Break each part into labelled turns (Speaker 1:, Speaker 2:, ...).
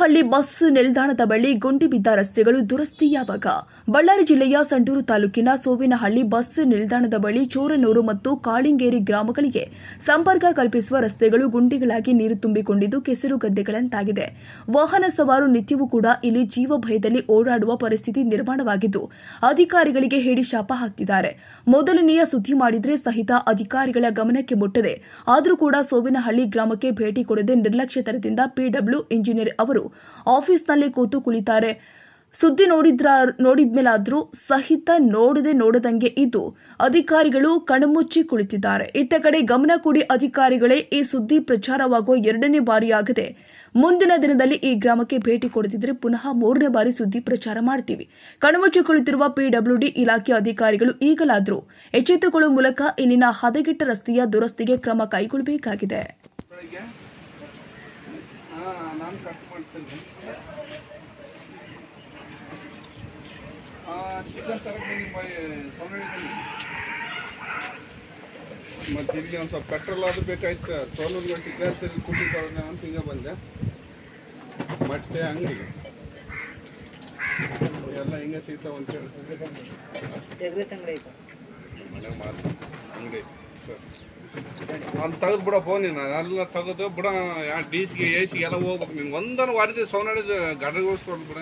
Speaker 1: ಸೋವಿನಹಳ್ಳಿ bus ನಿಲ್ದಾಣದ ಬಳಿ ಗುಂಡಿ ಬಿದ್ದ ರಸ್ತೆಗಳು ದುರಸ್ತಿ ಯಾವಾಗ? ಬಳ್ಳಾರಿ ಜಿಲ್ಲೆಯ ಸಂಡೂರು ತಾಲೂಕಿನ ಸೋವಿನಹಳ್ಳಿ ಬಸ್ ನಿಲ್ದಾಣದ ಬಳಿ ಚೋರನೂರು ಮತ್ತು ಕಾಳಿಂಗೇರಿ ಗ್ರಾಮಗಳಿಗೆ ಸಂಪರ್ಕ ಕಲ್ಪಿಸುವ ರಸ್ತೆಗಳು ಗುಂಡಿಗಳಾಗಿ ನೀರು ತುಂಬಿಕೊಂಡಿದ್ದು ಕೆಸರು ಗದ್ದೆಗಳಂತಾಗಿದೆ. ವಾಹನ ಸವಾರು ನಿತ್ಯವೂ ಕೂಡ ಇಲ್ಲಿ ಜೀವ ಭಯದಲ್ಲಿ ಓಡಾಡುವ ಪರಿಸ್ಥಿತಿ ನಿರ್ಮಾಣವಾಗಿದ್ದು ಅಧಿಕಾರಿಗಳಿಗೆ ಹೇಳಿ ಶಾಪ ಹಾಕ್ತಿದ್ದಾರೆ. ಮೊದಲನೆಯ ಸುದ್ದಿ ಮಾಡಿದ್ರೆ ಸಹಿತ ಅಧಿಕಾರಿಗಳ ಗಮನಕ್ಕೆ ಮುಟ್ಟದೆ ಆದರೂ ಕೂಡ ಸೋವಿನಹಳ್ಳಿ ಗ್ರಾಮಕ್ಕೆ ಭೇಟಿ ಕೊಡದೆ ನಿರ್ಲಕ್ಷ್ಯತನದಿಂದ ಪಿಡಬ್ಲ್ಯೂ ಇಂಜಿನಿಯರ್ ಅವರು ಆಫೀಸ್ನಲ್ಲಿ ಕೂತು ಕುಳಿತಾರೆ. ಸುದ್ದಿ ನೋಡಿದ್ಮೇಲಾದ್ರೂ ಸಹಿತ ನೋಡದಂಗೆ ಇದ್ದು ಅಧಿಕಾರಿಗಳು ಕಣ್ಮುಚ್ಚಿ ಕುಳಿತಿದ್ದಾರೆ. ಇತ್ತ ಕಡೆ ಗಮನ ಕೊಡಿ ಅಧಿಕಾರಿಗಳೇ, ಈ ಸುದ್ದಿ ಪ್ರಚಾರವಾಗುವ 2ನೇ ಬಾರಿಯಾಗದೆ ಮುಂದಿನ ದಿನದಲ್ಲಿ ಈ ಗ್ರಾಮಕ್ಕೆ ಭೇಟಿ ಕೊಡದಿದ್ರೆ ಪುನಃ 3ನೇ ಬಾರಿ ಸುದ್ದಿ ಪ್ರಚಾರ ಮಾಡ್ತೀವಿ. ಕಣ್ಮುಚ್ಚಿ ಕುಳಿತಿರುವ ಪಿಡಬ್ಲ್ಯೂಡಿ ಇಲಾಖೆ ಅಧಿಕಾರಿಗಳು ಈಗಲಾದರೂ ಎಚ್ಚೆತ್ತುಕೊಳ್ಳುವ ಮೂಲಕ ಇಲ್ಲಿನ ಹದಗೆಟ್ಟ ರಸ್ತೆಯ ದುರಸ್ತಿಗೆ ಕ್ರಮ ಕೈಗೊಳ್ಳಬೇಕಾಗಿದೆ.
Speaker 2: ಚಿಕನ್ ತರಕ್ಕೆ ಮತ್ತೆ ಇಲ್ಲಿ ಒಂದು ಸ್ವಲ್ಪ ಪೆಟ್ರೋಲ್ ಅದು ಬೇಕಾಯ್ತು. 12 ಗಂಟೆ ಗ್ಯಾಸ್ ಕುಟ್ಟಿ ತರೋಣ ಅಂತ ಹಿಂಗೆ ಬಂದೆ. ಮೊಟ್ಟೆ ಅಂಗಡಿ ಎಲ್ಲ ಹಿಂಗೆ ಸಿಗ್ತಾವ ಅಂತ ಹೇಳಿ ಮನೆ ಮಾತು ಅಂಗಡಿ ಸರ್ ನಾನು ತೆಗೆದು ಬಿಡ ಫೋನ್ ಎಲ್ಲ ತೆಗೆದು ಬಿಡ ಡಿಸ್ಗೆ ಎಸಿಗೆ ಎಲ್ಲ ಹೋಗ್ಬೇಕು. ನೀನು ಒಂದನ್ನು ವಾರಿದ ಸೌನಾಡಿದ ಗಡ್ಡಗೋಸ್ಕೊಂಡು ಬಿಡ.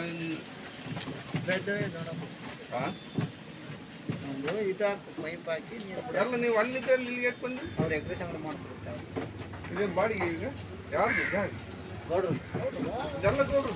Speaker 2: ಹಾಂ ಎಲ್ಲ ನೀವು ಅಲ್ಲಿದ್ದೆ ಅಲ್ಲಿ ಯಾಕೆ ಬಂದು ಅವ್ರು ಎಗ್ರೆಸ್ ಅಂಗಡಿ ಮಾಡ್ತಿರ್ತಾರೆ. ಇದೇನು ಬಾಡಿಗೆ ಈಗ ಯಾರು ಗೌಡ್ರು ಎಲ್ಲ ಗೌಡ್ರು